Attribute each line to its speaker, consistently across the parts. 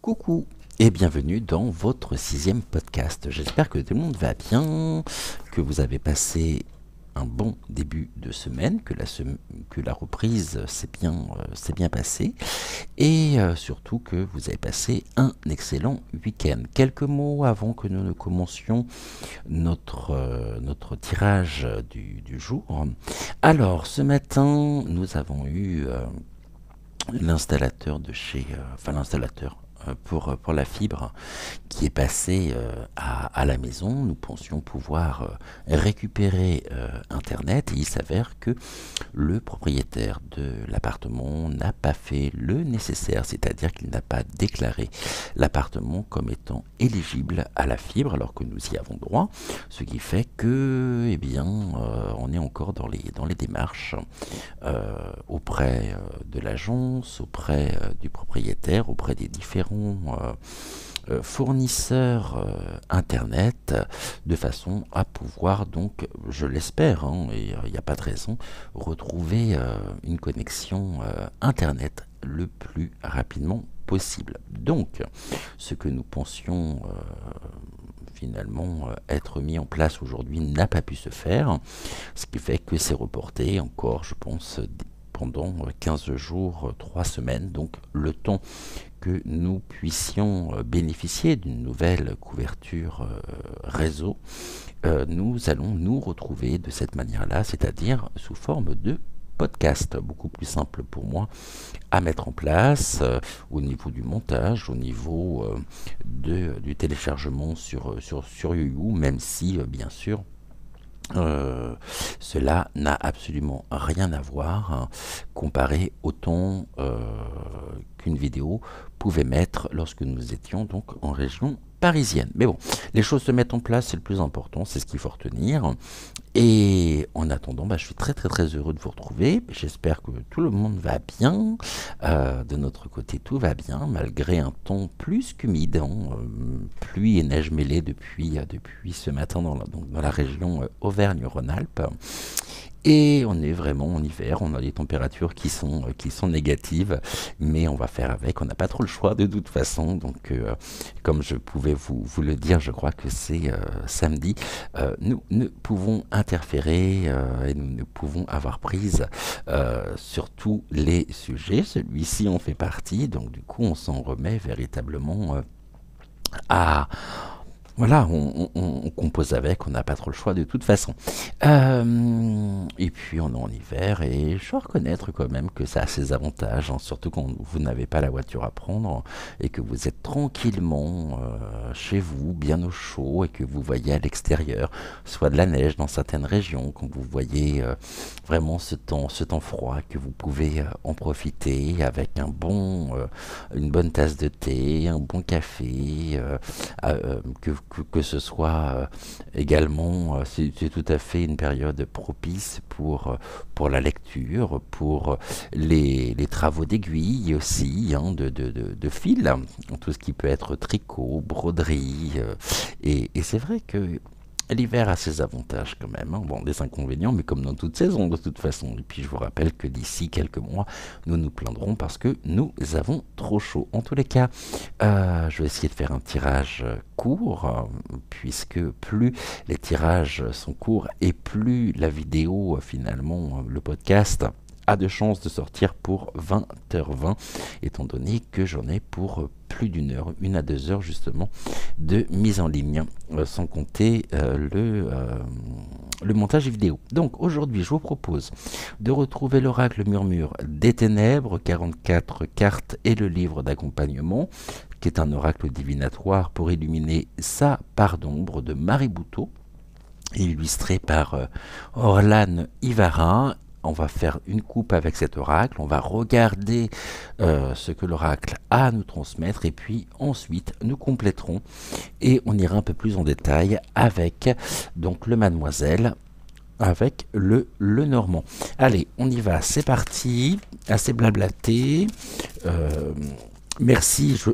Speaker 1: Coucou et bienvenue dans votre 6e podcast. J'espère que tout le monde va bien, que vous avez passé un bon début de semaine, que la reprise s'est bien passée et surtout que vous avez passé un excellent week-end. Quelques mots avant que nous ne commencions notre tirage du jour. Alors, ce matin, nous avons eu l'installateur de chez... l'installateur pour la fibre qui est passé à la maison. Nous pensions pouvoir récupérer Internet et il s'avère que le propriétaire de l'appartement n'a pas fait le nécessaire, c'est-à-dire qu'il n'a pas déclaré l'appartement comme étant éligible à la fibre alors que nous y avons droit, ce qui fait que, on est encore dans les démarches auprès de l'agence, auprès du propriétaire, auprès des différents fournisseurs internet, de façon à pouvoir donc, je l'espère, et il n'y a pas de raison, retrouver une connexion internet le plus rapidement possible. Donc, ce que nous pensions finalement être mis en place aujourd'hui n'a pas pu se faire, ce qui fait que c'est reporté encore, je pense, pendant 15 jours, 3 semaines, donc le temps que nous puissions bénéficier d'une nouvelle couverture réseau, nous allons nous retrouver de cette manière-là, c'est-à-dire sous forme de podcast, beaucoup plus simple pour moi à mettre en place au niveau du montage, au niveau du téléchargement sur YouYou, même si bien sûr cela n'a absolument rien à voir comparé au temps qu'une vidéo pouvait mettre lorsque nous étions donc en région parisienne. Mais bon, les choses se mettent en place, c'est le plus important, c'est ce qu'il faut retenir. Et en attendant, je suis très heureux de vous retrouver. J'espère que tout le monde va bien. De notre côté, tout va bien, malgré un temps plus qu'humide. Pluie et neige mêlée depuis ce matin dans la région Auvergne-Rhône-Alpes. Et on est vraiment en hiver, on a des températures qui sont négatives, mais on va faire avec, on n'a pas trop le choix de toute façon. Donc comme je pouvais vous le dire, je crois que c'est samedi, nous ne pouvons interférer et nous ne pouvons avoir prise sur tous les sujets. Celui-ci en fait partie, donc du coup on s'en remet véritablement à... Voilà, on compose avec, on n'a pas trop le choix de toute façon. Et puis on est en hiver et je dois reconnaître quand même que ça a ses avantages, surtout quand vous n'avez pas la voiture à prendre et que vous êtes tranquillement chez vous, bien au chaud, et que vous voyez à l'extérieur soit de la neige dans certaines régions, quand vous voyez vraiment ce temps froid, que vous pouvez en profiter avec une bonne tasse de thé, un bon café, que ce soit également, c'est tout à fait une période propice pour la lecture, pour les travaux d'aiguille aussi, de fil, tout ce qui peut être tricot, broderie, et c'est vrai que l'hiver a ses avantages quand même, des inconvénients, mais comme dans toute saison de toute façon. Et puis je vous rappelle que d'ici quelques mois, nous nous plaindrons parce que nous avons trop chaud. En tous les cas, je vais essayer de faire un tirage court, puisque plus les tirages sont courts et plus la vidéo, finalement, le podcast a de chances de sortir pour 20h20, étant donné que j'en ai pour plus d'une heure, 1 à 2 heures justement, de mise en ligne, sans compter le montage vidéo. Donc aujourd'hui, je vous propose de retrouver l'oracle Murmure des Ténèbres, 44 cartes et le livre d'accompagnement, qui est un oracle divinatoire pour illuminer sa part d'ombre de Marie Bouteau, illustré par Orlane Ivara. On va faire une coupe avec cet oracle, on va regarder ce que l'oracle a à nous transmettre et puis ensuite nous compléterons et on ira un peu plus en détail avec donc le mademoiselle, avec le Normand. Allez, on y va, c'est parti, assez blablaté. Merci, je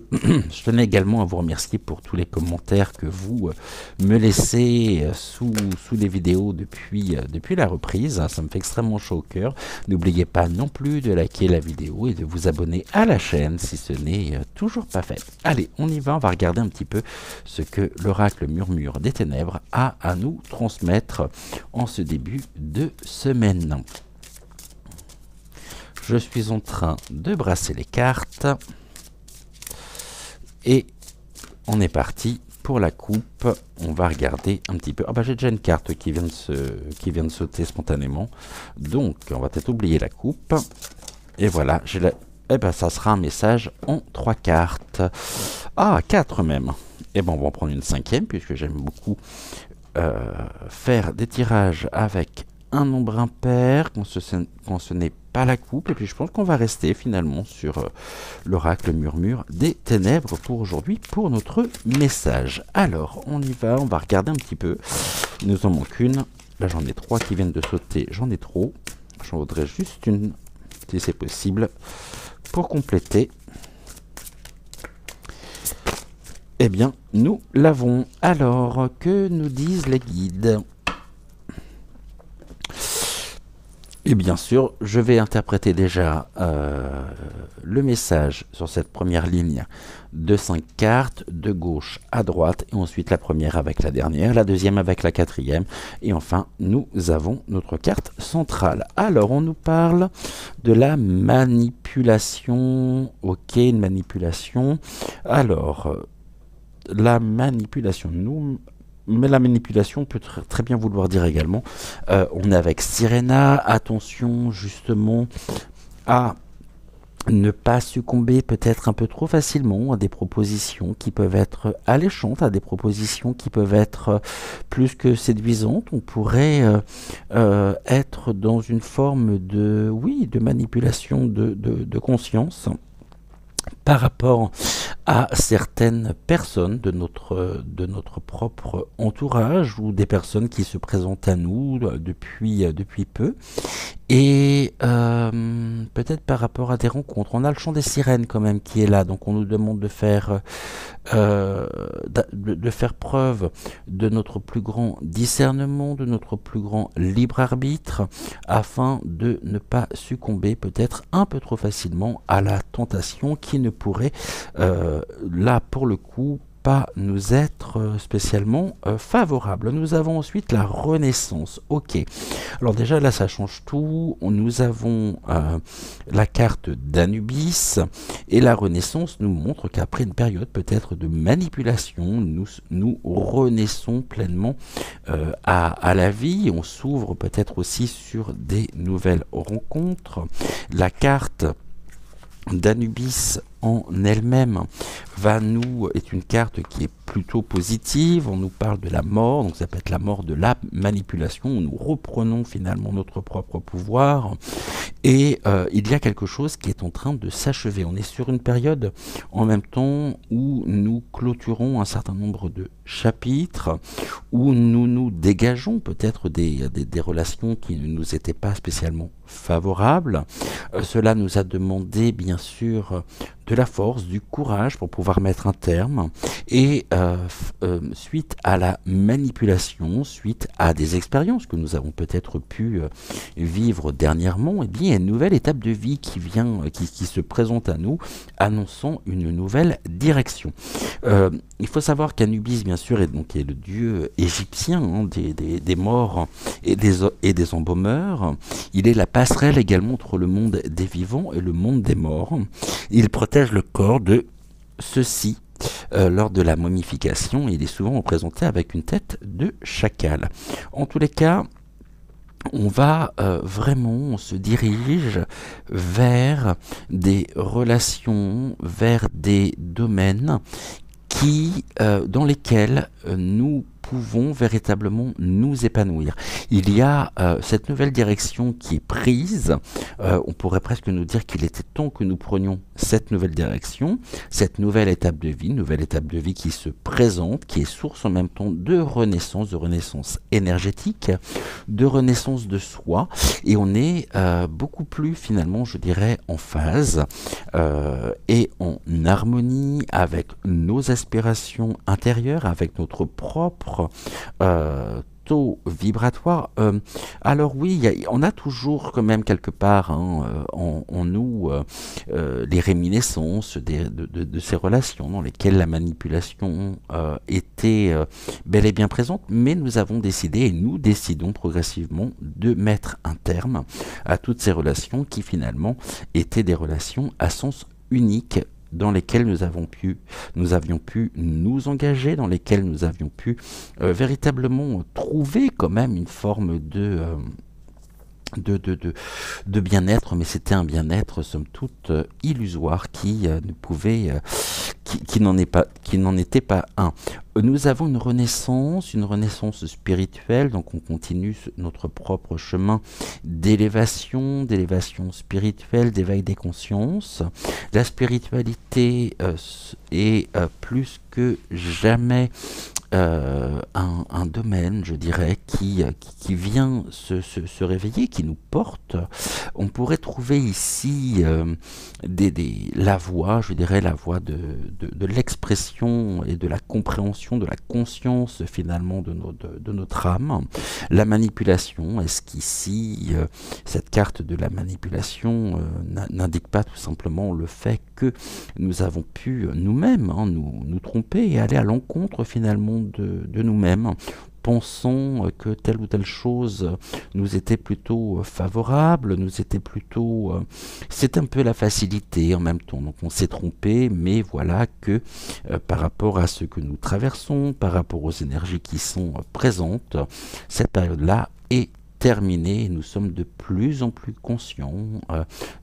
Speaker 1: tenais également à vous remercier pour tous les commentaires que vous me laissez sous les vidéos depuis la reprise. Ça me fait extrêmement chaud au cœur. N'oubliez pas non plus de liker la vidéo et de vous abonner à la chaîne si ce n'est toujours pas fait. Allez, on y va, on va regarder un petit peu ce que l'oracle Murmure des Ténèbres a à nous transmettre en ce début de semaine. Je suis en train de brasser les cartes. Et on est parti pour la coupe. On va regarder un petit peu. Ah bah j'ai déjà une carte qui vient de sauter spontanément. Donc on va peut-être oublier la coupe. Et voilà, j'ai la... Eh ben ça sera un message en 3 cartes. Ah, 4 même. Et ben on va en prendre une 5e puisque j'aime beaucoup faire des tirages avec un nombre impair quand ce n'est pas la coupe. Et puis je pense qu'on va rester finalement sur l'oracle Murmure des Ténèbres pour aujourd'hui pour notre message. Alors on y va, on va regarder un petit peu. Il nous en manque une. Là j'en ai 3 qui viennent de sauter, j'en ai trop. J'en voudrais juste une si c'est possible pour compléter. Eh bien, nous l'avons. Alors, que nous disent les guides ? Et bien sûr, je vais interpréter déjà le message sur cette première ligne de 5 cartes, de gauche à droite, et ensuite la première avec la dernière, la deuxième avec la quatrième, et enfin, nous avons notre carte centrale. Alors, on nous parle de la manipulation. Ok, une manipulation. Alors... la manipulation, mais la manipulation peut très bien vouloir dire également, on est avec Sirena, attention justement à ne pas succomber peut-être un peu trop facilement à des propositions qui peuvent être alléchantes, à des propositions qui peuvent être plus que séduisantes. On pourrait être dans une forme de, oui, de manipulation de conscience par rapport à certaines personnes de notre propre entourage ou des personnes qui se présentent à nous depuis peu. Et peut-être par rapport à des rencontres. On a le chant des sirènes quand même qui est là, donc on nous demande de faire preuve de notre plus grand discernement, de notre plus grand libre arbitre, afin de ne pas succomber peut-être un peu trop facilement à la tentation qui ne pourrait, là pour le coup, pas nous être spécialement favorable. Nous avons ensuite la Renaissance. Ok. Alors déjà là ça change tout. Nous avons la carte d'Anubis et la Renaissance nous montre qu'après une période peut-être de manipulation, nous renaissons pleinement à la vie. On s'ouvre peut-être aussi sur des nouvelles rencontres. La carte d'Anubis en elle-même est une carte qui est plutôt positive. On nous parle de la mort, donc ça peut être la mort de la manipulation, où nous reprenons finalement notre propre pouvoir, et il y a quelque chose qui est en train de s'achever. On est sur une période en même temps où nous clôturons un certain nombre de chapitres, où nous nous dégageons peut-être des relations qui ne nous étaient pas spécialement favorables. Cela nous a demandé bien sûr de la force, du courage pour pouvoir mettre un terme. Et suite à la manipulation, suite à des expériences que nous avons peut-être pu vivre dernièrement, eh bien, il y a une nouvelle étape de vie qui se présente à nous, annonçant une nouvelle direction. Il faut savoir qu'Anubis, bien sûr, est le dieu égyptien des morts et des embaumeurs. Il est la passerelle également entre le monde des vivants et le monde des morts. Il protège le corps de ceux-ci lors de la momification. Il est souvent représenté avec une tête de chacal. En tous les cas, on se dirige vers des relations, vers des domaines dans lesquels nous pouvons véritablement nous épanouir. Il y a cette nouvelle direction qui est prise. On pourrait presque nous dire qu'il était temps que nous prenions cette nouvelle direction, cette nouvelle étape de vie qui se présente, qui est source en même temps de renaissance énergétique, de renaissance de soi, et on est beaucoup plus finalement, je dirais, en phase et en harmonie avec nos aspirations intérieures, avec notre propre taux vibratoire. Alors oui, on a toujours quand même quelque part en nous les réminiscences de ces relations dans lesquelles la manipulation était bel et bien présente, mais nous avons décidé, et nous décidons progressivement, de mettre un terme à toutes ces relations qui finalement étaient des relations à sens unique, dans lesquels nous avions pu nous engager, dans lesquels nous avions pu véritablement trouver quand même une forme de bien-être, mais c'était un bien-être somme toute illusoire qui ne pouvait qui n'en était pas un. Nous avons une renaissance spirituelle, donc on continue notre propre chemin d'élévation spirituelle, d'éveil des consciences. La spiritualité est plus que jamais un domaine, je dirais, qui vient se réveiller, qui nous porte. On pourrait trouver ici la voie, je dirais, la voie de l'expression et de la compréhension, de la conscience finalement de notre âme. La manipulation, est-ce qu'ici, cette carte de la manipulation n'indique pas tout simplement le fait que nous avons pu nous-mêmes nous tromper et aller à l'encontre finalement de nous-mêmes, pensant que telle ou telle chose nous était plutôt favorable, c'est un peu la facilité en même temps. Donc on s'est trompé, mais voilà que par rapport à ce que nous traversons, par rapport aux énergies qui sont présentes, cette période-là est terminée et nous sommes de plus en plus conscients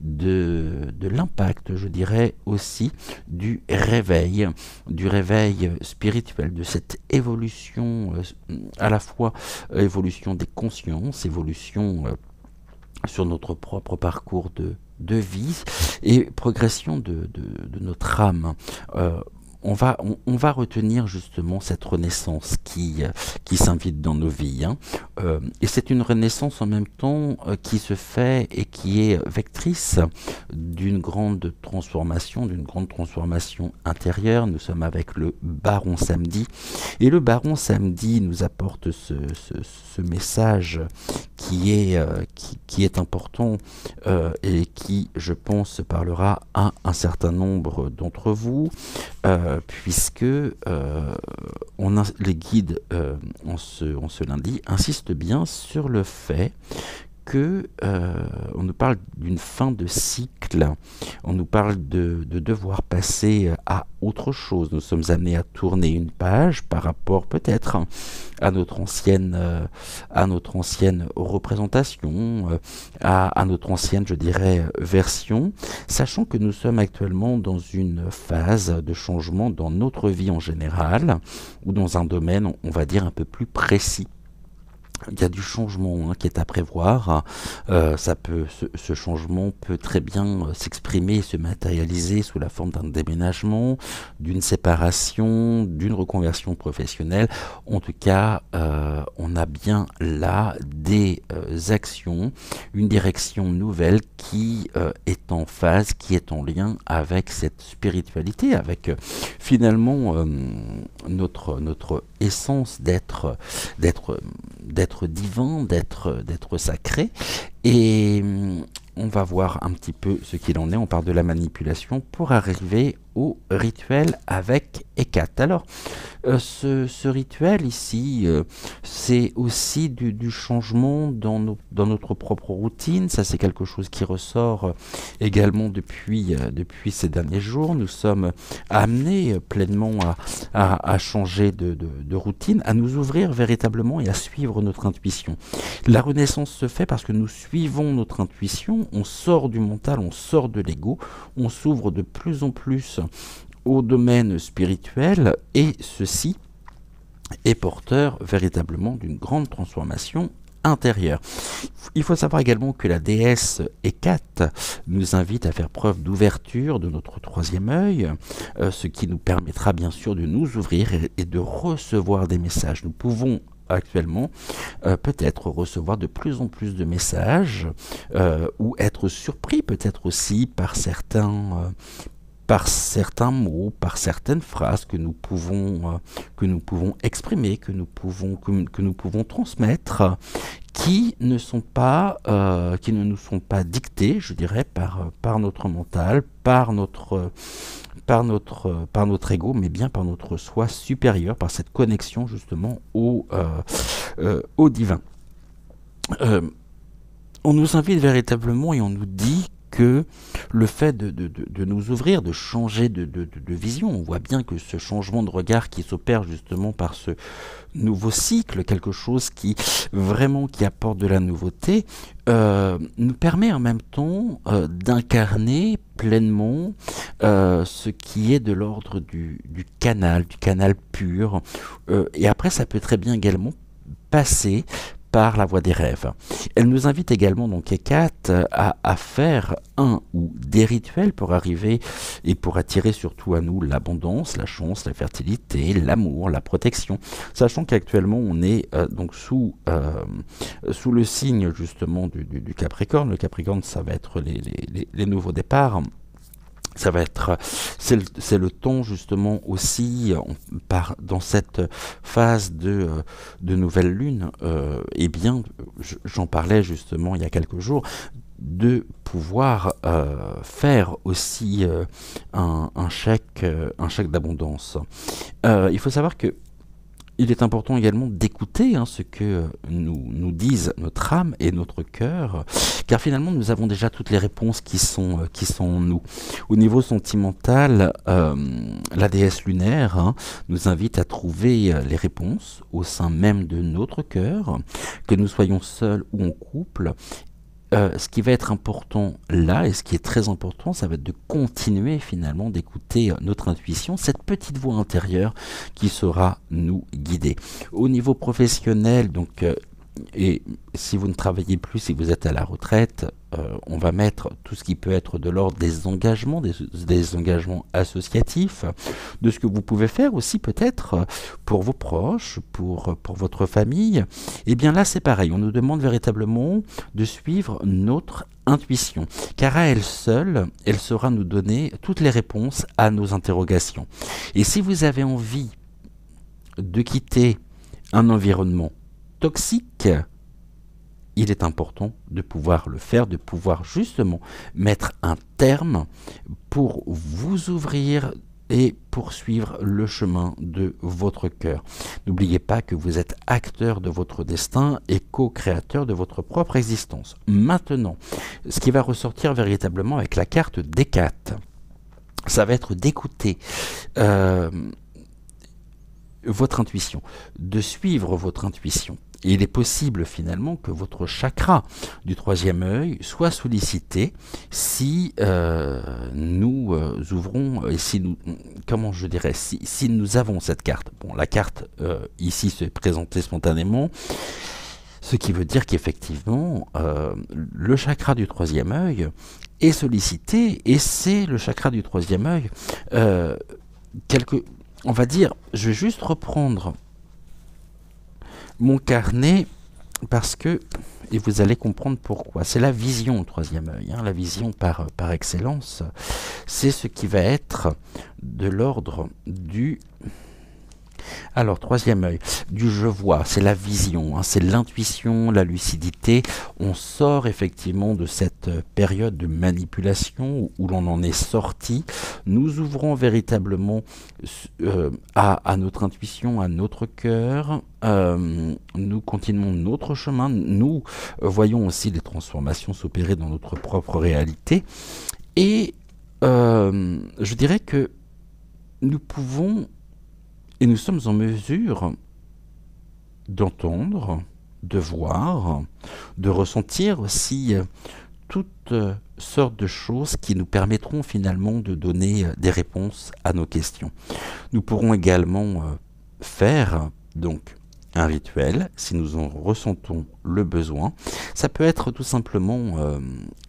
Speaker 1: de l'impact, je dirais aussi, du réveil spirituel, de cette évolution, à la fois évolution des consciences, évolution sur notre propre parcours de vie et progression de notre âme. On va retenir justement cette renaissance qui s'invite dans nos vies. Et c'est une renaissance en même temps qui se fait et qui est vectrice d'une grande transformation intérieure. Nous sommes avec le Baron Samedi. Et le Baron Samedi nous apporte ce message qui est important et qui, je pense, parlera à un certain nombre d'entre vous. Puisque les guides en ce lundi insistent bien sur le fait que on nous parle d'une fin de cycle, on nous parle de devoir passer à autre chose. Nous sommes amenés à tourner une page par rapport peut-être à notre ancienne représentation, à notre ancienne, je dirais, version, sachant que nous sommes actuellement dans une phase de changement dans notre vie en général, ou dans un domaine, on va dire, un peu plus précis. Il y a du changement qui est à prévoir. Ce changement peut très bien s'exprimer et se matérialiser sous la forme d'un déménagement, d'une séparation, d'une reconversion professionnelle. En tout cas, on a bien là des actions, une direction nouvelle qui est en phase, qui est en lien avec cette spiritualité, avec finalement notre essence d'être divin, d'être sacré. Et on va voir un petit peu ce qu'il en est. On parle de la manipulation pour arriver au rituel avec Hécate. Alors, ce rituel ici, c'est aussi du changement dans notre propre routine. Ça, c'est quelque chose qui ressort également depuis ces derniers jours. Nous sommes amenés pleinement à changer de routine, à nous ouvrir véritablement et à suivre notre intuition. La renaissance se fait parce que nous suivons notre intuition, on sort du mental, on sort de l'ego, on s'ouvre de plus en plus au domaine spirituel, et ceci est porteur véritablement d'une grande transformation intérieure. Il faut savoir également que la déesse Hécate nous invite à faire preuve d'ouverture de notre troisième œil, ce qui nous permettra bien sûr de nous ouvrir et de recevoir des messages. Nous pouvons actuellement peut-être recevoir de plus en plus de messages ou être surpris peut-être aussi par certains mots, par certaines phrases que nous pouvons exprimer, que nous pouvons transmettre, qui ne nous sont pas dictés, je dirais, par notre mental, par notre ego, mais bien par notre soi supérieur, par cette connexion justement au divin. On nous invite véritablement et on nous dit que le fait de nous ouvrir, de changer de vision, on voit bien que ce changement de regard qui s'opère justement par ce nouveau cycle, quelque chose qui apporte de la nouveauté, nous permet en même temps d'incarner pleinement ce qui est de l'ordre du canal pur. Et après, ça peut très bien également passer par la voie des rêves. Elle nous invite également, donc Hécate, à faire un ou des rituels pour arriver et pour attirer surtout à nous l'abondance, la chance, la fertilité, l'amour, la protection, sachant qu'actuellement on est donc sous le signe justement du Capricorne. Le Capricorne, ça va être les nouveaux départs. Ça va être, c'est le temps justement aussi, dans cette phase de nouvelle lune, eh bien, j'en parlais justement il y a quelques jours, de pouvoir faire aussi un chèque d'abondance. Il faut savoir que il est important également d'écouter ce que nous disent notre âme et notre cœur, car finalement nous avons déjà toutes les réponses qui sont en nous. Au niveau sentimental, la déesse lunaire nous invite à trouver les réponses au sein même de notre cœur, que nous soyons seuls ou en couple. Ce qui va être important là, et ce qui est très important, ça va être de continuer finalement d'écouter notre intuition, cette petite voix intérieure qui saura nous guider. Au niveau professionnel, donc, et si vous ne travaillez plus, si vous êtes à la retraite, on va mettre tout ce qui peut être de l'ordre des engagements, des engagements associatifs, de ce que vous pouvez faire aussi peut-être pour vos proches, pour votre famille. Et bien là, c'est pareil, on nous demande véritablement de suivre notre intuition, car à elle seule, elle saura nous donner toutes les réponses à nos interrogations. Et si vous avez envie de quitter un environnement toxique, il est important de pouvoir le faire, de pouvoir justement mettre un terme pour vous ouvrir et poursuivre le chemin de votre cœur. N'oubliez pas que vous êtes acteur de votre destin et co-créateur de votre propre existence. Maintenant, ce qui va ressortir véritablement avec la carte d'Hécate, ça va être d'écouter votre intuition, de suivre votre intuition. Et il est possible finalement que votre chakra du troisième œil soit sollicité si nous ouvrons, et si nous, comment je dirais, si nous avons cette carte. Bon, la carte ici se présentée spontanément, ce qui veut dire qu'effectivement, le chakra du troisième œil est sollicité, et c'est le chakra du troisième œil, on va dire, je vais juste reprendre mon carnet parce que, et vous allez comprendre pourquoi, c'est la vision au troisième œil, la vision par excellence, c'est ce qui va être de l'ordre du... Alors, troisième œil, du je vois, c'est la vision, c'est l'intuition, la lucidité. On sort effectivement de cette période de manipulation où l'on en est sorti. Nous ouvrons véritablement à notre intuition, à notre cœur. Nous continuons notre chemin. Nous voyons aussi des transformations s'opérer dans notre propre réalité. Et je dirais que nous pouvons... Et nous sommes en mesure d'entendre, de voir, de ressentir aussi toutes sortes de choses qui nous permettront finalement de donner des réponses à nos questions. Nous pourrons également faire Donc, un rituel, si nous en ressentons le besoin, ça peut être tout simplement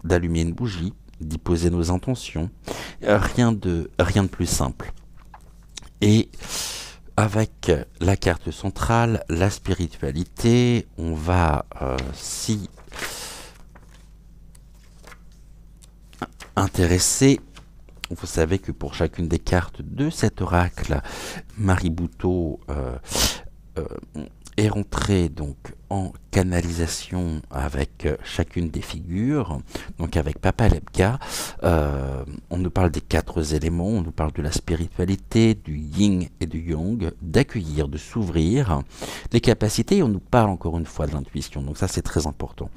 Speaker 1: d'allumer une bougie, d'y poser nos intentions, rien de plus simple. Et avec la carte centrale, la spiritualité, on va s'y intéresser. Vous savez que pour chacune des cartes de cet oracle, Marie Bouteau est rentrée donc en canalisation avec chacune des figures, donc avec Papa Lebga. On nous parle des 4 éléments, on nous parle de la spiritualité, du yin et du yang, d'accueillir, de s'ouvrir, des capacités, et on nous parle encore une fois de l'intuition, donc ça c'est très important.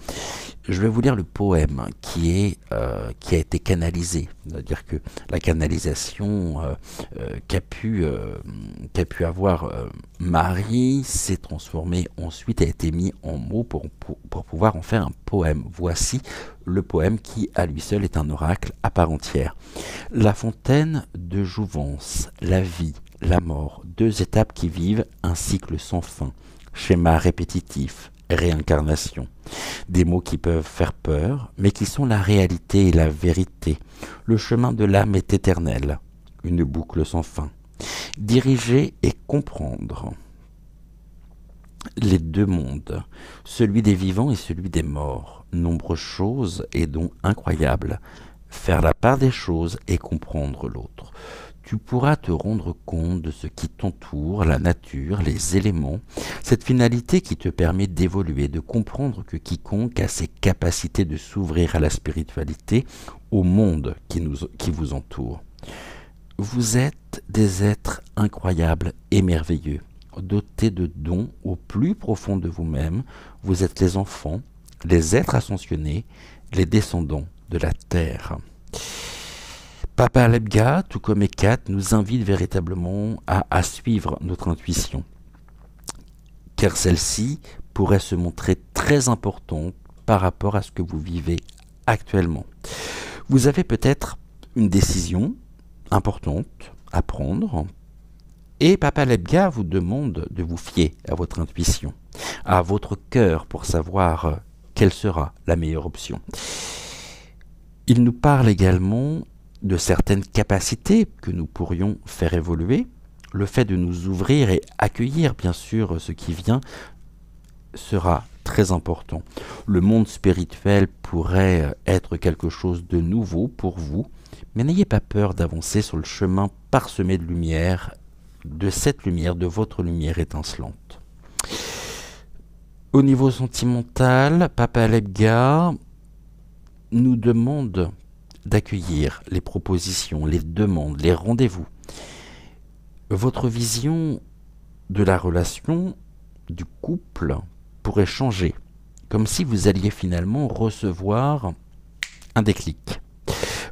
Speaker 1: Je vais vous lire le poème qui a été canalisé, c'est-à-dire que la canalisation qu'a pu avoir Marie s'est transformée ensuite, a été mis en mots pour pouvoir en faire un poème. Voici le poème qui, à lui seul, est un oracle à part entière. La fontaine de jouvence, la vie, la mort, 2 étapes qui vivent un cycle sans fin, schéma répétitif, réincarnation. Des mots qui peuvent faire peur, mais qui sont la réalité et la vérité. Le chemin de l'âme est éternel, une boucle sans fin. Diriger et comprendre les 2 mondes, celui des vivants et celui des morts, nombreuses choses et dons incroyables, faire la part des choses et comprendre l'autre. Tu pourras te rendre compte de ce qui t'entoure, la nature, les éléments, cette finalité qui te permet d'évoluer, de comprendre que quiconque a ses capacités de s'ouvrir à la spiritualité, au monde qui vous entoure. Vous êtes des êtres incroyables et merveilleux, dotés de dons au plus profond de vous-même. Vous êtes les enfants, les êtres ascensionnés, les descendants de la terre. Papa Lebga, tout comme Ekat, nous invite véritablement à suivre notre intuition, car celle-ci pourrait se montrer très importante par rapport à ce que vous vivez actuellement. Vous avez peut-être une décision importante à prendre, et Papa Lebga vous demande de vous fier à votre intuition, à votre cœur pour savoir quelle sera la meilleure option. Il nous parle également de certaines capacités que nous pourrions faire évoluer. Le fait de nous ouvrir et accueillir bien sûr ce qui vient sera très important. Le monde spirituel pourrait être quelque chose de nouveau pour vous, mais n'ayez pas peur d'avancer sur le chemin parsemé de lumière, de cette lumière, de votre lumière étincelante. Au niveau sentimental, Papa Lebga nous demande d'accueillir les propositions, les demandes, les rendez-vous. Votre vision de la relation, du couple, pourrait changer, comme si vous alliez finalement recevoir un déclic.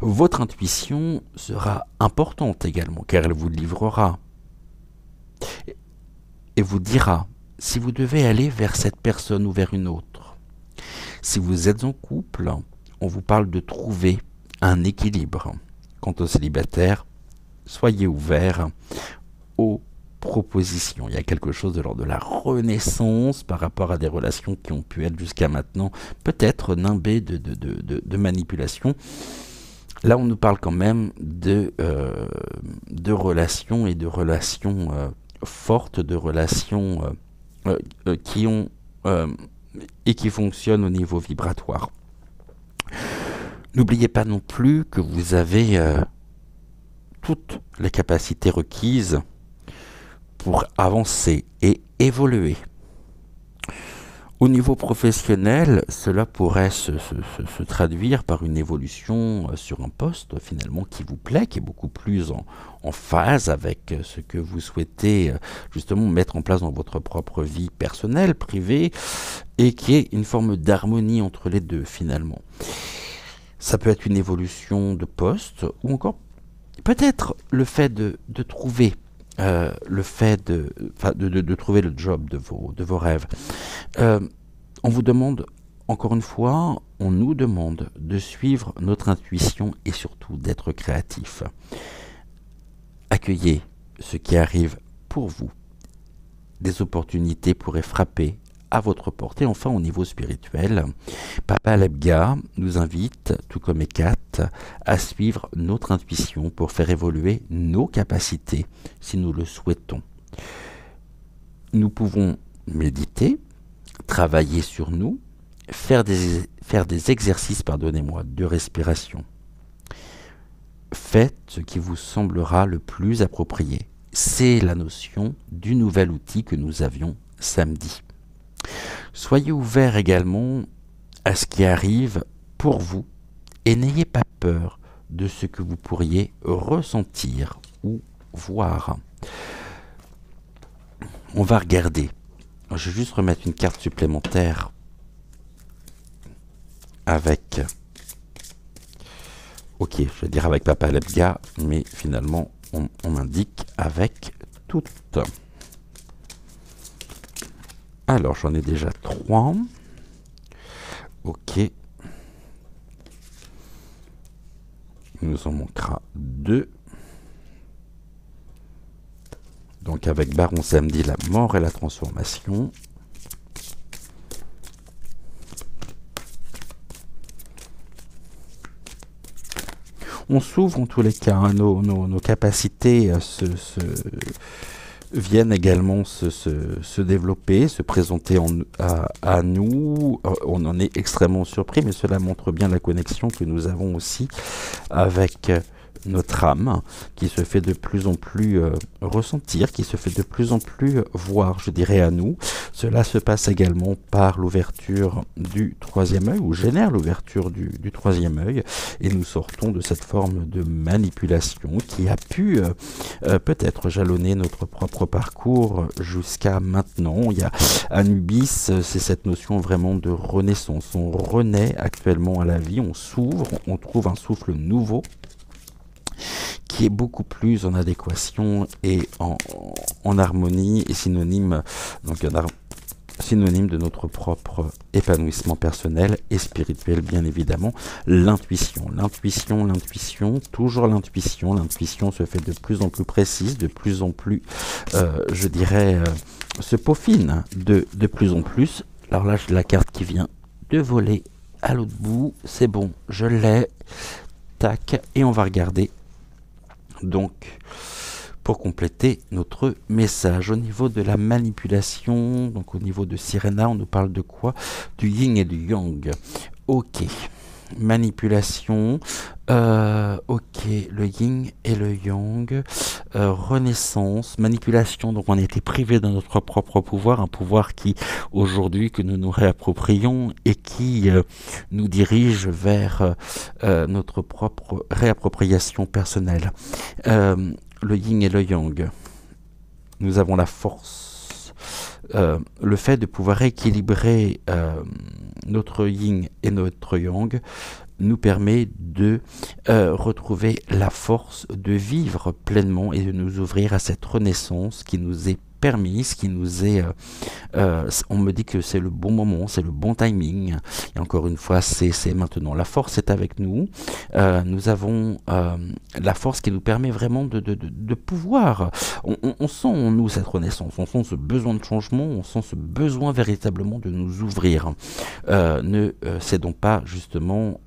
Speaker 1: Votre intuition sera importante également, car elle vous livrera et vous dira si vous devez aller vers cette personne ou vers une autre. Si vous êtes en couple, on vous parle de trouver un équilibre. Quant aux célibataires, soyez ouverts aux propositions. Il y a quelque chose de l'ordre de la renaissance par rapport à des relations qui ont pu être jusqu'à maintenant peut-être nimbées de manipulation. Là, on nous parle quand même de relations et de relations fortes, de relations qui fonctionnent au niveau vibratoire. N'oubliez pas non plus que vous avez toutes les capacités requises pour avancer et évoluer. Au niveau professionnel, cela pourrait se traduire par une évolution sur un poste finalement qui vous plaît, qui est beaucoup plus en phase avec ce que vous souhaitez justement mettre en place dans votre propre vie personnelle, privée, et qui est une forme d'harmonie entre les deux finalement. Ça peut être une évolution de poste ou encore peut-être le fait de trouver trouver le job de vos rêves. On vous demande, encore une fois, on nous demande de suivre notre intuition et surtout d'être créatif. Accueillez ce qui arrive pour vous des opportunités pourraient frapper à votre porte. Et enfin, au niveau spirituel, Papa Lebga nous invite, tout comme Ekat, à suivre notre intuition pour faire évoluer nos capacités si nous le souhaitons. Nous pouvons méditer, travailler sur nous, faire des exercices, pardonnez-moi, de respiration. Faites ce qui vous semblera le plus approprié. C'est la notion du nouvel outil que nous avions samedi. Soyez ouverts également à ce qui arrive pour vous et n'ayez pas peur de ce que vous pourriez ressentir ou voir. On va regarder. Je vais juste remettre une carte supplémentaire avec... Ok, je vais dire avec Papa Lebga, mais finalement, on m'indique avec toutes. Alors, j'en ai déjà 3. Ok. Il nous en manquera 2. Donc, avec Baron Samedi, la mort et la transformation. On s'ouvre en tous les cas, hein, nos capacités viennent également se développer, se présenter à nous. On en est extrêmement surpris, mais cela montre bien la connexion que nous avons aussi avec notre âme, qui se fait de plus en plus ressentir, qui se fait de plus en plus voir, je dirais, à nous. Cela se passe également par l'ouverture du troisième œil, ou génère l'ouverture du troisième œil, et nous sortons de cette forme de manipulation qui a pu peut-être jalonner notre propre parcours jusqu'à maintenant. Il y a Anubis, c'est cette notion vraiment de renaissance. On renaît actuellement à la vie, on s'ouvre, on trouve un souffle nouveau qui est beaucoup plus en adéquation et en harmonie et synonyme, donc synonyme de notre propre épanouissement personnel et spirituel, bien évidemment. L'intuition, toujours l'intuition. L'intuition se fait de plus en plus précise, de plus en plus, je dirais, se peaufine de plus en plus. Alors là, j'ai la carte qui vient de voler à l'autre bout. C'est bon, je l'ai. Tac, et on va regarder. Donc, pour compléter notre message, au niveau de la manipulation, donc au niveau de Sirena, on nous parle de quoi? Du yin et du yang. Ok, manipulation, ok, le yin et le yang, renaissance, manipulation, donc on a été privé de notre propre pouvoir, un pouvoir qui, aujourd'hui, que nous nous réapproprions et qui nous dirige vers notre propre réappropriation personnelle. Le yin et le yang. Nous avons la force, le fait de pouvoir équilibrer notre yin et notre yang nous permet de retrouver la force de vivre pleinement et de nous ouvrir à cette renaissance qui nous est permise, qui nous est... on me dit que c'est le bon moment, c'est le bon timing. Et encore une fois, c'est maintenant. La force est avec nous. Nous avons la force qui nous permet vraiment de pouvoir... On sent en nous cette renaissance, on sent ce besoin de changement, on sent ce besoin véritablement de nous ouvrir. Ne cédons pas justement...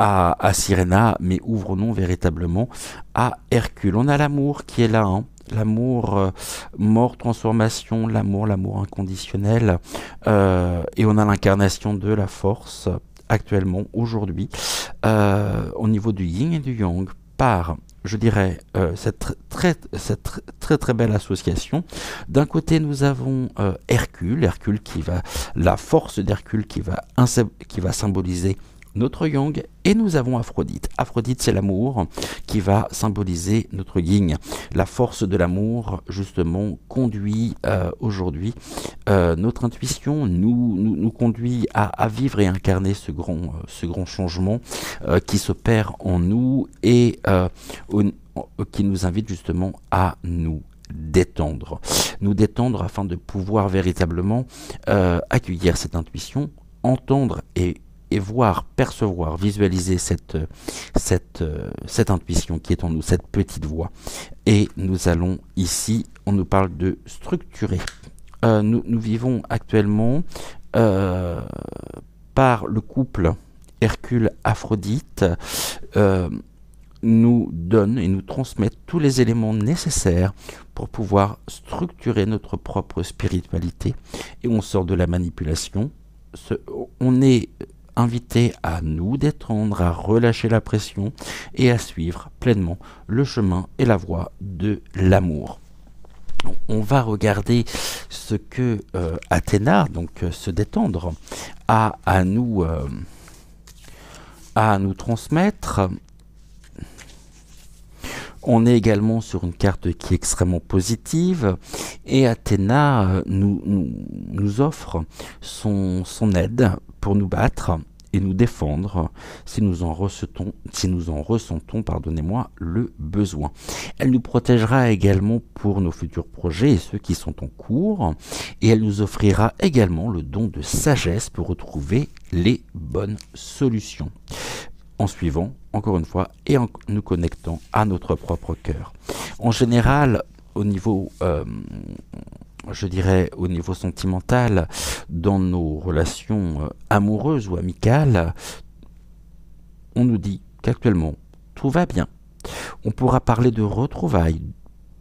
Speaker 1: à Sirena, mais ouvrons-nous véritablement à Hercule. On a l'amour qui est là, hein. L'amour, mort, transformation, l'amour inconditionnel, et on a l'incarnation de la force actuellement, aujourd'hui, au niveau du yin et du yang, par, je dirais, cette très belle association. D'un côté, nous avons Hercule qui va, la force d'Hercule qui va symboliser notre yang, et nous avons Aphrodite. Aphrodite, c'est l'amour qui va symboliser notre yin. La force de l'amour, justement, conduit aujourd'hui notre intuition, nous conduit à vivre et incarner ce grand changement qui s'opère en nous et qui nous invite justement à nous détendre afin de pouvoir véritablement accueillir cette intuition, entendre et et voir, percevoir, visualiser cette intuition qui est en nous, cette petite voix. Et nous allons ici, on nous parle de structurer. Nous vivons actuellement par le couple Hercule-Aphrodite, nous donne et nous transmet tous les éléments nécessaires pour pouvoir structurer notre propre spiritualité. Et on sort de la manipulation. On est invité à nous détendre, à relâcher la pression et à suivre pleinement le chemin et la voie de l'amour. On va regarder ce que Athéna, donc se détendre, a à nous transmettre. On est également sur une carte qui est extrêmement positive et Athéna nous offre son aide pour nous battre et nous défendre si nous en ressentons, le besoin. Elle nous protégera également pour nos futurs projets et ceux qui sont en cours, et elle nous offrira également le don de sagesse pour retrouver les bonnes solutions, en suivant, encore une fois, et en nous connectant à notre propre cœur. En général, au niveau je dirais au niveau sentimental, dans nos relations amoureuses ou amicales, on nous dit qu'actuellement, tout va bien. On pourra parler de retrouvailles,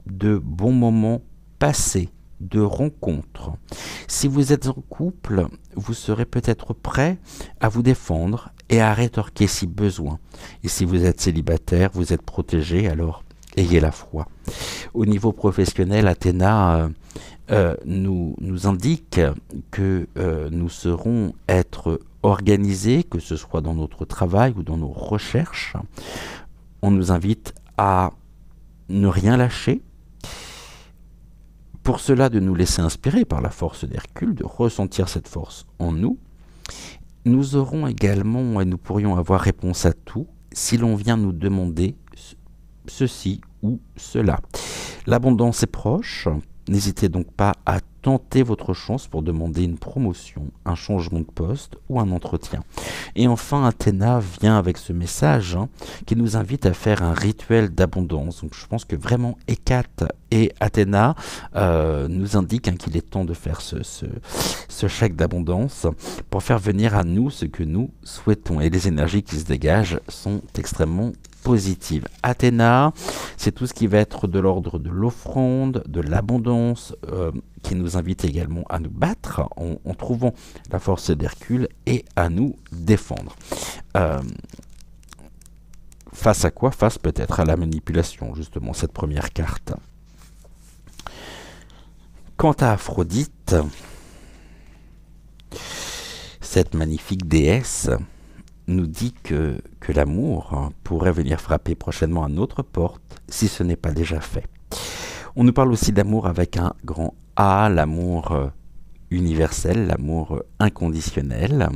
Speaker 1: de bons moments passés, de rencontres. Si vous êtes en couple, vous serez peut-être prêt à vous défendre et à rétorquer si besoin. Et si vous êtes célibataire, vous êtes protégé, alors ayez la foi. Au niveau professionnel, Athéna nous indique que nous serons être organisés, que ce soit dans notre travail ou dans nos recherches. On nous invite à ne rien lâcher. Pour cela, de nous laisser inspirer par la force d'Hercule, de ressentir cette force en nous. Nous aurons également, et nous pourrions avoir réponse à tout, si l'on vient nous demander ceci ou cela. L'abondance est proche. N'hésitez donc pas à tenter votre chance pour demander une promotion, un changement de poste ou un entretien. Et enfin, Athéna vient avec ce message qui nous invite à faire un rituel d'abondance. Donc je pense que vraiment Hécate et Athéna nous indiquent qu'il est temps de faire ce chèque d'abondance pour faire venir à nous ce que nous souhaitons. Et les énergies qui se dégagent sont extrêmement positive. Athéna, c'est tout ce qui va être de l'ordre de l'offrande, de l'abondance, qui nous invite également à nous battre en trouvant la force d'Hercule et à nous défendre. Face à quoi? Face peut-être à la manipulation, justement, cette première carte. Quant à Aphrodite, cette magnifique déesse nous dit que l'amour pourrait venir frapper prochainement à notre porte si ce n'est pas déjà fait. On nous parle aussi d'amour avec un grand A, l'amour universel, l'amour inconditionnel,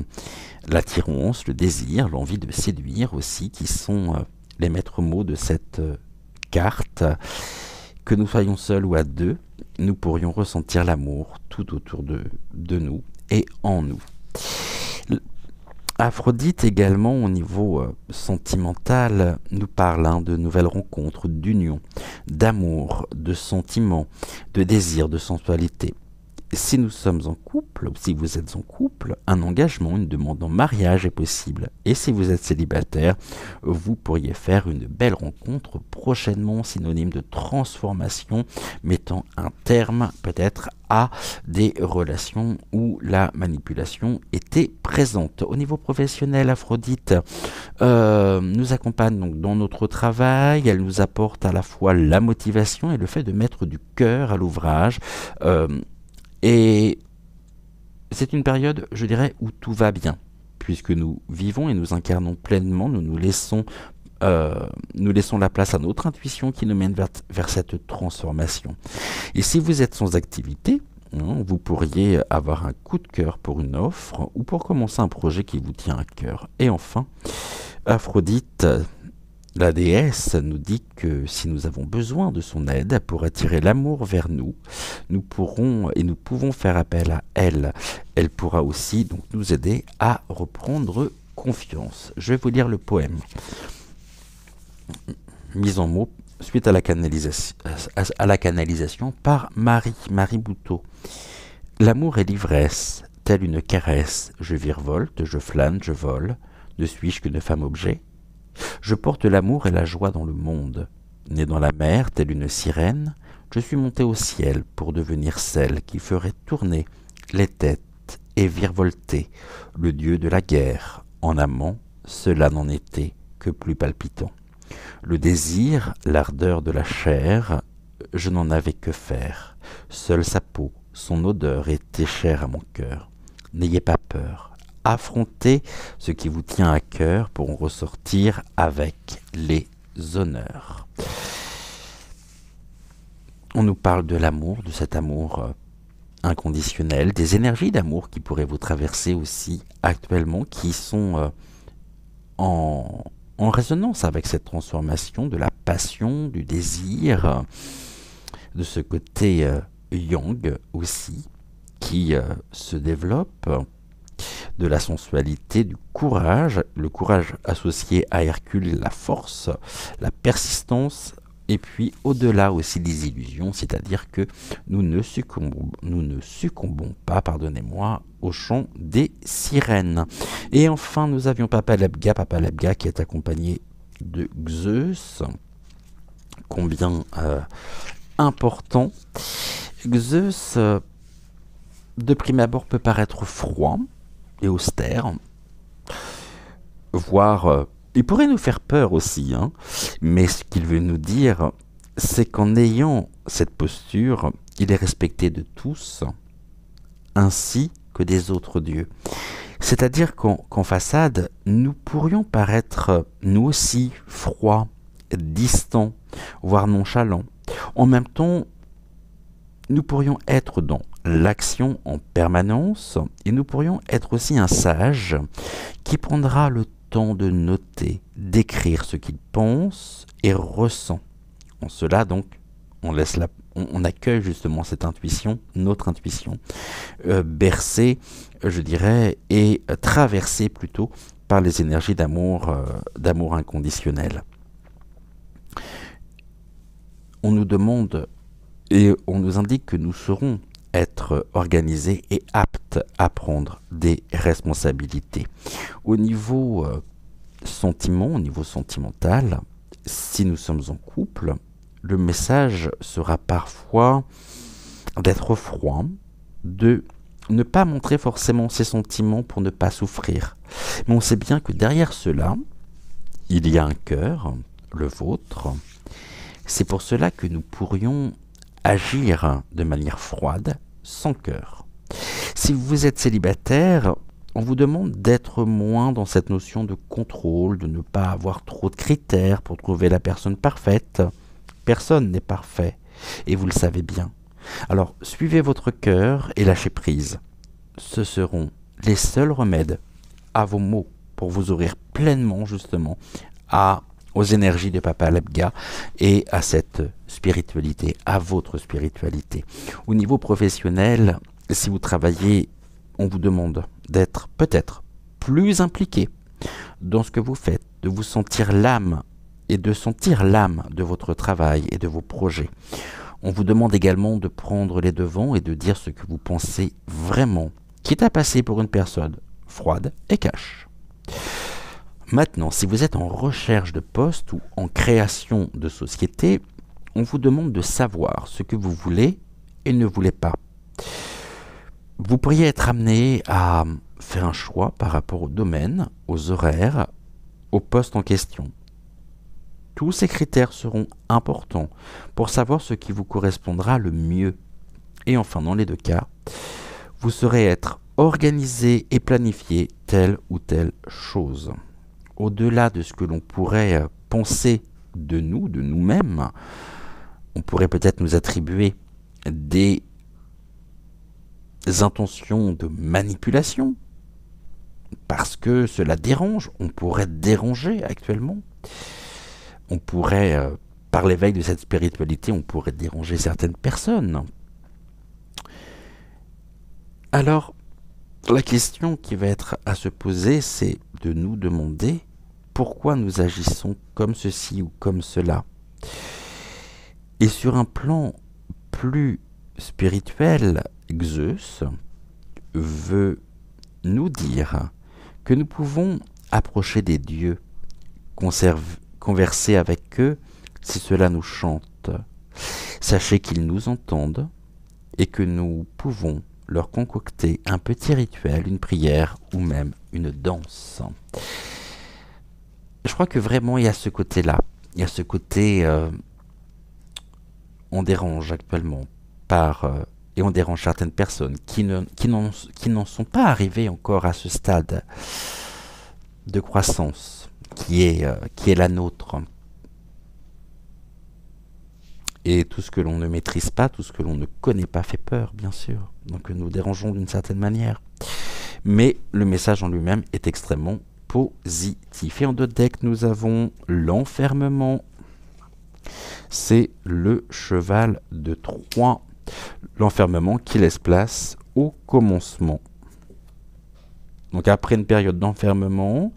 Speaker 1: l'attirance, le désir, l'envie de séduire aussi, qui sont les maîtres mots de cette carte. Que nous soyons seuls ou à deux, nous pourrions ressentir l'amour tout autour de nous et en nous. Aphrodite également au niveau sentimental nous parle de nouvelles rencontres, d'union, d'amour, de sentiments, de désir, de sensualité. Si nous sommes en couple, ou si vous êtes en couple, un engagement, une demande en mariage est possible. Et si vous êtes célibataire, vous pourriez faire une belle rencontre prochainement, synonyme de transformation, mettant un terme peut-être à des relations où la manipulation était présente. Au niveau professionnel, Aphrodite nous accompagne donc dans notre travail. Elle nous apporte à la fois la motivation et le fait de mettre du cœur à l'ouvrage. Et c'est une période, je dirais, où tout va bien, puisque nous vivons et nous incarnons pleinement, nous laissons la place à notre intuition qui nous mène vers cette transformation. Et si vous êtes sans activité, vous pourriez avoir un coup de cœur pour une offre ou pour commencer un projet qui vous tient à cœur. Et enfin, Aphrodite, la déesse, nous dit que si nous avons besoin de son aide pour attirer l'amour vers nous, nous pouvons faire appel à elle. Elle pourra aussi donc nous aider à reprendre confiance. Je vais vous lire le poème. Mise en mots suite à la canalisation par Marie Bouteau. L'amour est l'ivresse, telle une caresse. Je virevolte, je flâne, je vole. Ne suis-je qu'une femme objet? Je porte l'amour et la joie dans le monde. Née dans la mer, telle une sirène, je suis montée au ciel pour devenir celle qui ferait tourner les têtes et virevolter le dieu de la guerre. En amant, cela n'en était que plus palpitant. Le désir, l'ardeur de la chair, je n'en avais que faire. Seule sa peau, son odeur était chère à mon cœur. N'ayez pas peur. Affrontez ce qui vous tient à cœur pour en ressortir avec les honneurs. On nous parle de l'amour, de cet amour inconditionnel, des énergies d'amour qui pourraient vous traverser aussi actuellement, qui sont en résonance avec cette transformation de la passion, du désir, de ce côté yang aussi, qui se développe, de la sensualité, du courage, le courage associé à Hercule, la force, la persistance, et puis au-delà aussi des illusions, c'est-à-dire que nous ne succombons pas, pardonnez-moi, au chant des sirènes. Et enfin, nous avions Papa Lebga qui est accompagné de Zeus, combien important. Zeus, de prime abord, peut paraître froid et austère, voire il pourrait nous faire peur aussi, hein. Mais ce qu'il veut nous dire, c'est qu'en ayant cette posture, il est respecté de tous, ainsi que des autres dieux. C'est-à-dire qu'en façade, nous pourrions paraître, nous aussi, froids, distants, voire nonchalants. En même temps, nous pourrions être dans l'action en permanence, et nous pourrions être aussi un sage qui prendra le temps de noter, d'écrire ce qu'il pense et ressent. En cela, donc, on accueille justement cette intuition, notre intuition, bercée, je dirais, et traversée plutôt par les énergies d'amour inconditionnel. On nous demande et on nous indique que nous saurons être organisés et aptes à prendre des responsabilités. Au niveau au niveau sentimental, si nous sommes en couple, le message sera parfois d'être froid, de ne pas montrer forcément ses sentiments pour ne pas souffrir. Mais on sait bien que derrière cela, il y a un cœur, le vôtre. C'est pour cela que nous pourrions agir de manière froide, sans cœur. Si vous êtes célibataire, on vous demande d'être moins dans cette notion de contrôle, de ne pas avoir trop de critères pour trouver la personne parfaite. Personne n'est parfait, et vous le savez bien. Alors, suivez votre cœur et lâchez prise. Ce seront les seuls remèdes à vos maux pour vous ouvrir pleinement, justement, aux énergies de Papa Lebga et à cette spiritualité, à votre spiritualité. Au niveau professionnel, si vous travaillez, on vous demande d'être peut-être plus impliqué dans ce que vous faites, de vous sentir l'âme et de sentir l'âme de votre travail et de vos projets. On vous demande également de prendre les devants et de dire ce que vous pensez vraiment, quitte à passer pour une personne froide et cash. Maintenant, si vous êtes en recherche de poste ou en création de société, on vous demande de savoir ce que vous voulez et ne voulez pas. Vous pourriez être amené à faire un choix par rapport au domaine, aux horaires, au poste en question. Tous ces critères seront importants pour savoir ce qui vous correspondra le mieux. Et enfin, dans les deux cas, vous saurez être organisé et planifié telle ou telle chose. Au-delà de ce que l'on pourrait penser de nous-mêmes, on pourrait peut-être nous attribuer des intentions de manipulation, parce que cela dérange, on pourrait déranger actuellement. On pourrait, par l'éveil de cette spiritualité, on pourrait déranger certaines personnes. Alors, La question qui va être à se poser, c'est de nous demander pourquoi nous agissons comme ceci ou comme cela. Et sur un plan plus spirituel, Zeus veut nous dire que nous pouvons approcher des dieux, converser avec eux si cela nous chante. Sachez qu'ils nous entendent et que nous pouvons leur concocter un petit rituel, une prière ou même une danse. Je crois que vraiment il y a ce côté-là. Il y a ce côté on dérange actuellement et on dérange certaines personnes qui n'en sont pas arrivées encore à ce stade de croissance qui est la nôtre. Et tout ce que l'on ne maîtrise pas, tout ce que l'on ne connaît pas fait peur, bien sûr. Donc nous dérangeons d'une certaine manière. Mais le message en lui-même est extrêmement positif. Et en 2 decks, nous avons l'enfermement. C'est le cheval de Troie. L'enfermement qui laisse place au commencement. Donc après une période d'enfermement,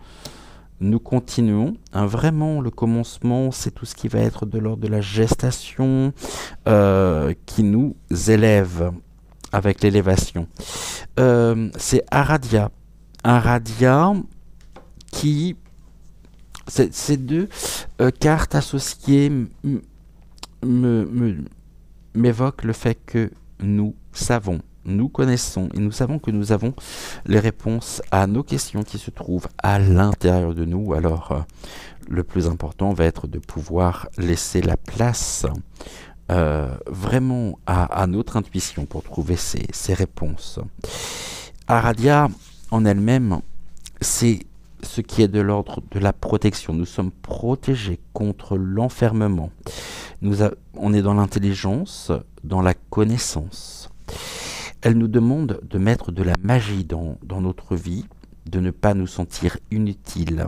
Speaker 1: nous continuons. Vraiment, le commencement, c'est tout ce qui va être de l'ordre de la gestation qui nous élève avec l'élévation. C'est Aradia. Aradia qui... Ces 2 cartes associées m'évoquent le fait que nous savons, nous connaissons et nous savons que nous avons les réponses à nos questions qui se trouvent à l'intérieur de nous. Alors, le plus important va être de pouvoir laisser la place vraiment à notre intuition pour trouver ces réponses. Aradia, en elle-même, c'est ce qui est de l'ordre de la protection. Nous sommes protégés contre l'enfermement. On est dans l'intelligence, dans la connaissance. Elle nous demande de mettre de la magie dans notre vie, de ne pas nous sentir inutiles,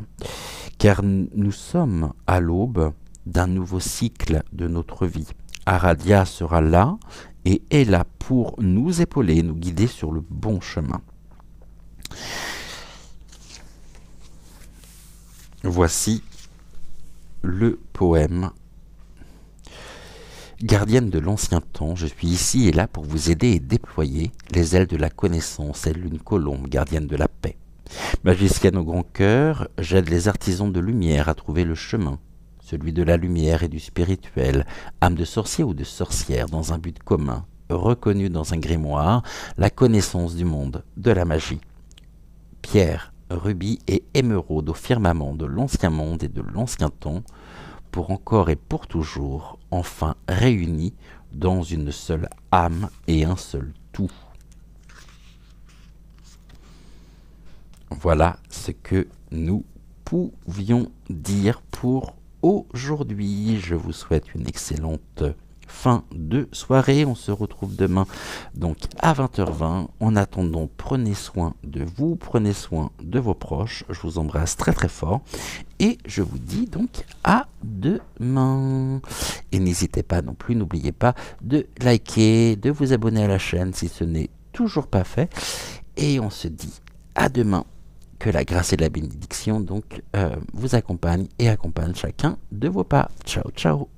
Speaker 1: car nous sommes à l'aube d'un nouveau cycle de notre vie. Aradia sera là et est là pour nous épauler, nous guider sur le bon chemin. Voici le poème. Gardienne de l'ancien temps, je suis ici et là pour vous aider et déployer les ailes de la connaissance, telle une colombe gardienne de la paix. Magicienne au grand cœur, j'aide les artisans de lumière à trouver le chemin, celui de la lumière et du spirituel, âme de sorcier ou de sorcière dans un but commun, reconnu dans un grimoire, la connaissance du monde, de la magie. Pierre, rubis et émeraude au firmament de l'ancien monde et de l'ancien temps, pour encore et pour toujours, enfin réunis dans une seule âme et un seul tout. Voilà ce que nous pouvions dire pour aujourd'hui. Je vous souhaite une excellente fin de soirée. On se retrouve demain donc à 20h20. En attendant, prenez soin de vous, prenez soin de vos proches. Je vous embrasse très très fort et je vous dis donc à demain. Et n'hésitez pas non plus, n'oubliez pas de liker, de vous abonner à la chaîne si ce n'est toujours pas fait. Et on se dit à demain. Que la grâce et la bénédiction donc vous accompagnent et accompagnent chacun de vos pas. Ciao, ciao.